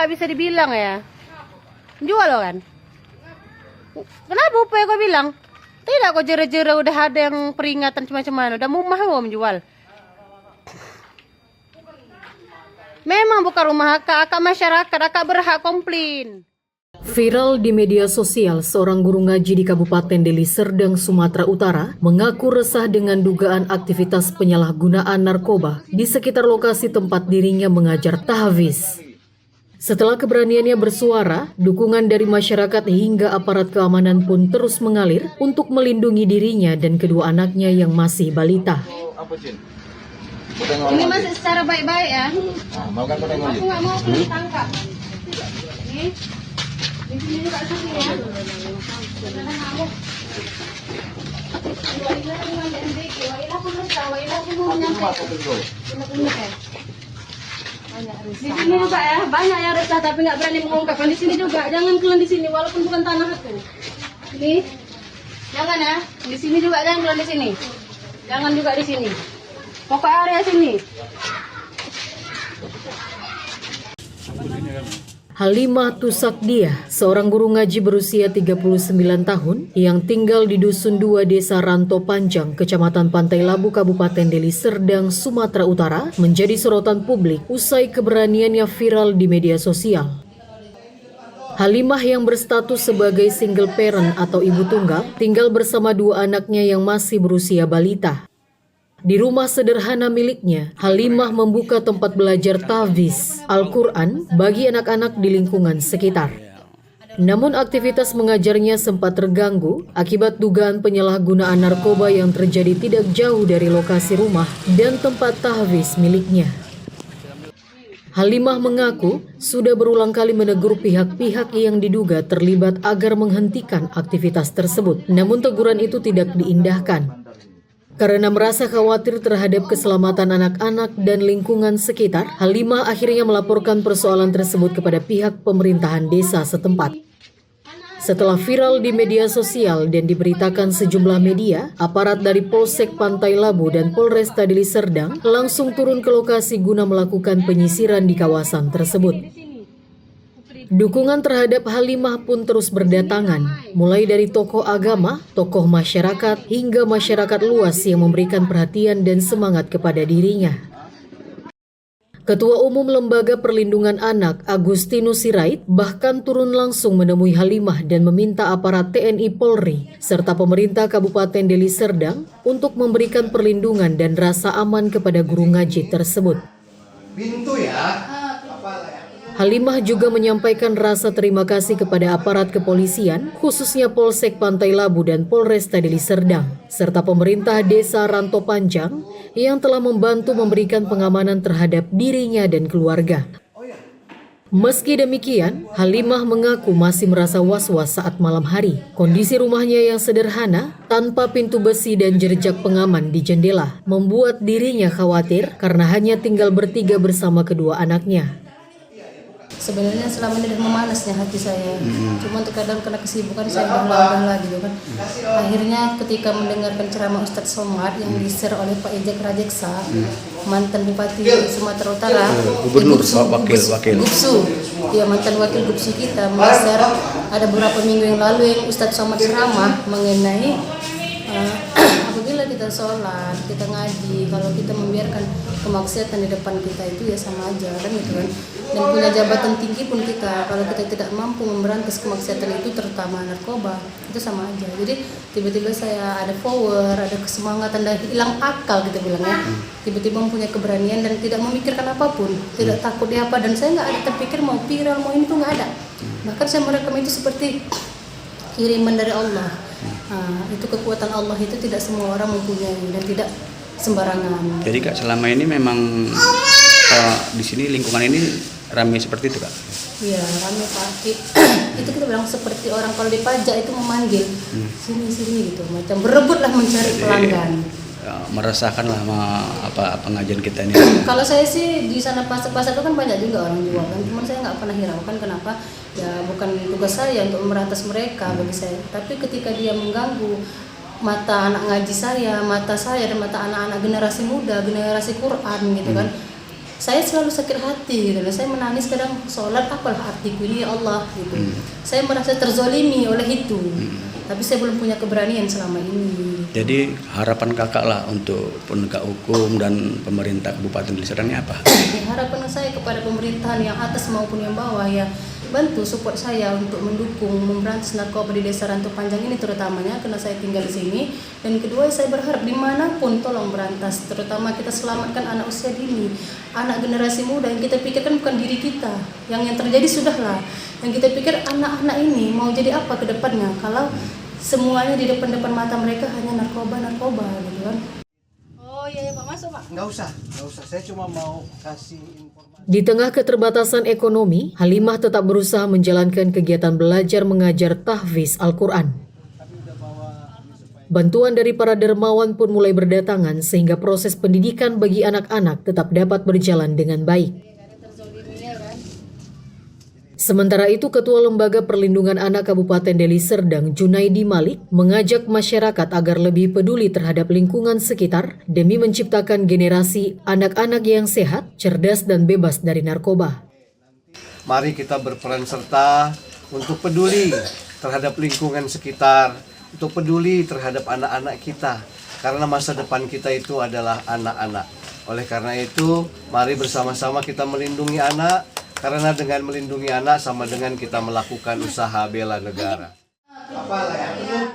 nggak bisa dibilang ya. Jual lo kan? Kenapa upaya kau bilang? Tidak, kau jera-jera udah ada yang peringatan macam-macam, udah mau menjual. Memang bukan rumah akak masyarakat, akak berhak komplain. Viral di media sosial, seorang guru ngaji di Kabupaten Deli Serdang, Sumatera Utara mengaku resah dengan dugaan aktivitas penyalahgunaan narkoba di sekitar lokasi tempat dirinya mengajar tahfiz. Setelah keberaniannya bersuara, dukungan dari masyarakat hingga aparat keamanan pun terus mengalir untuk melindungi dirinya dan kedua anaknya yang masih balita. Ini masih secara baik-baik ya. Mau kan kau tengok? Aku nggak mau kena ditangkap. Ini di sini juga sini ya. Di sini juga ya, banyak yang resah tapi nggak berani mengungkapkan. Di sini juga, jangan keluar di sini walaupun bukan tanah aku. Ini, jangan ya. Di sini juga jangan keluar di sini. Jangan juga di sini. Pokok area sini. Halimah Tusakdiah, seorang guru ngaji berusia 39 tahun yang tinggal di Dusun 2 Desa Ranto Panjang, Kecamatan Pantai Labu, Kabupaten Deli Serdang, Sumatera Utara, menjadi sorotan publik usai keberaniannya viral di media sosial. Halimah yang berstatus sebagai single parent atau ibu tunggal, tinggal bersama dua anaknya yang masih berusia balita. Di rumah sederhana miliknya, Halimah membuka tempat belajar tahfiz Al-Quran bagi anak-anak di lingkungan sekitar. Namun aktivitas mengajarnya sempat terganggu akibat dugaan penyalahgunaan narkoba yang terjadi tidak jauh dari lokasi rumah dan tempat tahfiz miliknya. Halimah mengaku sudah berulang kali menegur pihak-pihak yang diduga terlibat agar menghentikan aktivitas tersebut, namun teguran itu tidak diindahkan. Karena merasa khawatir terhadap keselamatan anak-anak dan lingkungan sekitar, Halimah akhirnya melaporkan persoalan tersebut kepada pihak pemerintahan desa setempat. Setelah viral di media sosial dan diberitakan sejumlah media, aparat dari Polsek Pantai Labu dan Polresta Deli Serdang langsung turun ke lokasi guna melakukan penyisiran di kawasan tersebut. Dukungan terhadap Halimah pun terus berdatangan, mulai dari tokoh agama, tokoh masyarakat, hingga masyarakat luas yang memberikan perhatian dan semangat kepada dirinya. Ketua Umum Lembaga Perlindungan Anak Agustinus Sirait bahkan turun langsung menemui Halimah dan meminta aparat TNI Polri serta pemerintah Kabupaten Deli Serdang untuk memberikan perlindungan dan rasa aman kepada guru ngaji tersebut. Pintu ya. Halimah juga menyampaikan rasa terima kasih kepada aparat kepolisian, khususnya Polsek Pantai Labu dan Polresta Deli Serdang, serta pemerintah Desa Ranto Panjang yang telah membantu memberikan pengamanan terhadap dirinya dan keluarga. Meski demikian, Halimah mengaku masih merasa was-was saat malam hari. Kondisi rumahnya yang sederhana, tanpa pintu besi dan jejak pengaman di jendela, membuat dirinya khawatir karena hanya tinggal bertiga bersama kedua anaknya. Sebenarnya selama ini udah memanasnya hati saya, cuma terkadang karena kesibukan saya udah gitu kan. Akhirnya ketika mendengarkan ceramah Ustadz Somad yang di-share oleh Pak Ejek Rajeksa, mantan Bupati Sumatera Utara, Gubernur, wakil. Gubsu, ya mantan wakil Gubsu kita, men-share ada beberapa minggu yang lalu yang Ustadz Somad ceramah mengenai apabila kita sholat, kita ngaji, kalau kita membiarkan kemaksiatan di depan kita itu ya sama aja kan gitu kan. Dan punya jabatan tinggi pun kita, kalau kita tidak mampu memberantas kemaksiatan itu terutama narkoba, itu sama aja. Jadi tiba-tiba saya ada power, ada kesemangatan dan hilang akal kita bilangnya. Tiba-tiba mempunyai keberanian dan tidak memikirkan apapun, tidak takut di apa, dan saya nggak ada terpikir mau viral, mau ini tuh nggak ada. Bahkan saya merekam itu seperti kiriman dari Allah. Itu kekuatan Allah itu tidak semua orang mempunyai dan tidak sembarangan. Jadi Kak, selama ini memang di sini lingkungan ini ramai seperti itu Kak? Iya, ramai Pak. Itu kita bilang seperti orang kalau dipajak itu memanggil sini gitu, macam berebutlah mencari pelanggan. Meresahkan lah sama pengajian kita ini. Kalau saya sih di sana pasar itu kan banyak juga orang jual kan, cuman saya nggak pernah hiraukan. Kenapa? Ya bukan tugas saya untuk merantas mereka bagi saya. Tapi ketika dia mengganggu mata anak ngaji saya, mata saya dan mata anak-anak generasi muda, generasi Quran gitu kan, saya selalu sakit hati gitu loh. Saya menangis kadang sholat, apalah artiku ini ya Allah gitu. Saya merasa terzolimi oleh itu. Tapi saya belum punya keberanian selama ini. Jadi harapan kakak lah untuk penegak hukum dan pemerintah Kabupaten Deli Serdang ini apa? Harapan saya kepada pemerintahan yang atas maupun yang bawah ya, bantu support saya untuk mendukung memberantas narkoba di Desa Rantau Panjang ini terutamanya karena saya tinggal di sini. Dan kedua, saya berharap dimanapun tolong berantas, terutama kita selamatkan anak usia dini, anak generasi muda. Yang kita pikirkan bukan diri kita, yang terjadi sudahlah. Yang kita pikir anak-anak ini mau jadi apa ke depannya kalau semuanya di depan mata mereka hanya narkoba gitu kan. Oh iya, Pak, masuk Pak. Nggak usah. Saya cuma mau kasih informasi. Di tengah keterbatasan ekonomi, Halimah tetap berusaha menjalankan kegiatan belajar mengajar tahfiz Al-Quran. Bantuan dari para dermawan pun mulai berdatangan sehingga proses pendidikan bagi anak-anak tetap dapat berjalan dengan baik. Sementara itu, Ketua Lembaga Perlindungan Anak Kabupaten Deli Serdang, Junaidi Malik, mengajak masyarakat agar lebih peduli terhadap lingkungan sekitar demi menciptakan generasi anak-anak yang sehat, cerdas, dan bebas dari narkoba. Mari kita berperan serta untuk peduli terhadap lingkungan sekitar, untuk peduli terhadap anak-anak kita, karena masa depan kita itu adalah anak-anak. Oleh karena itu, mari bersama-sama kita melindungi anak, karena dengan melindungi anak sama dengan kita melakukan usaha bela negara.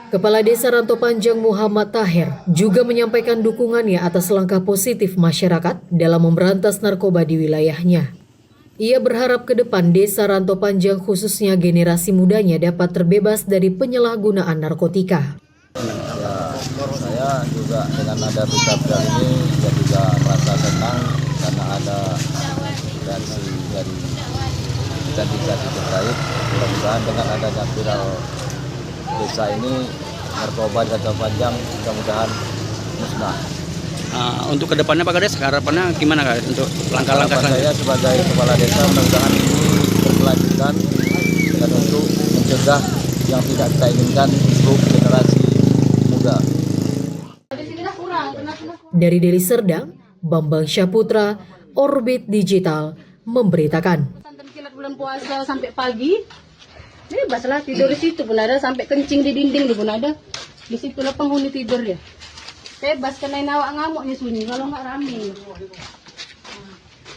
Kepala Desa Rantau Panjang Muhammad Tahir juga menyampaikan dukungannya atas langkah positif masyarakat dalam memberantas narkoba di wilayahnya. Ia berharap ke depan Desa Rantau Panjang khususnya generasi mudanya dapat terbebas dari penyalahgunaan narkotika. Saya juga dengan ada berita ini saya juga merasa senang karena ada reaksi dari instansi terkait. Mudah-mudahan dengan adanya viral desa ini narkoba di Rantau Panjang mudah-mudahan musnah. Untuk kedepannya Pak Kades, harapannya gimana Kak untuk langkah-langkah Harapan selanjutnya? saya sebagai kepala desa mudah-mudahan ini berkelanjutan dan untuk mencegah yang tidak kita inginkan untuk generasi muda. Dari Deli Serdang, Bambang Syaputra, Orbit Digital, memberitakan. Santan kilat bulan puasa sampai pagi. Bebaslah tidur di situ pun ada, sampai kencing di dinding pun ada. Di situlah penghuni tidur ya. Bebas karena awak ngamuknya sunyi kalau nggak rame.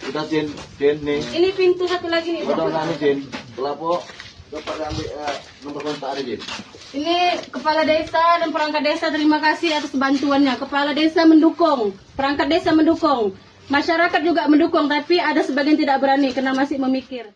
Kita Jin nih. Ini pintu satu lagi nih. Jin. Pelapor dapat ambil nomor kontak ada Jin. Ini kepala desa dan perangkat desa, terima kasih atas bantuannya. Kepala desa mendukung, perangkat desa mendukung, masyarakat juga mendukung, tapi ada sebagian tidak berani karena masih memikir.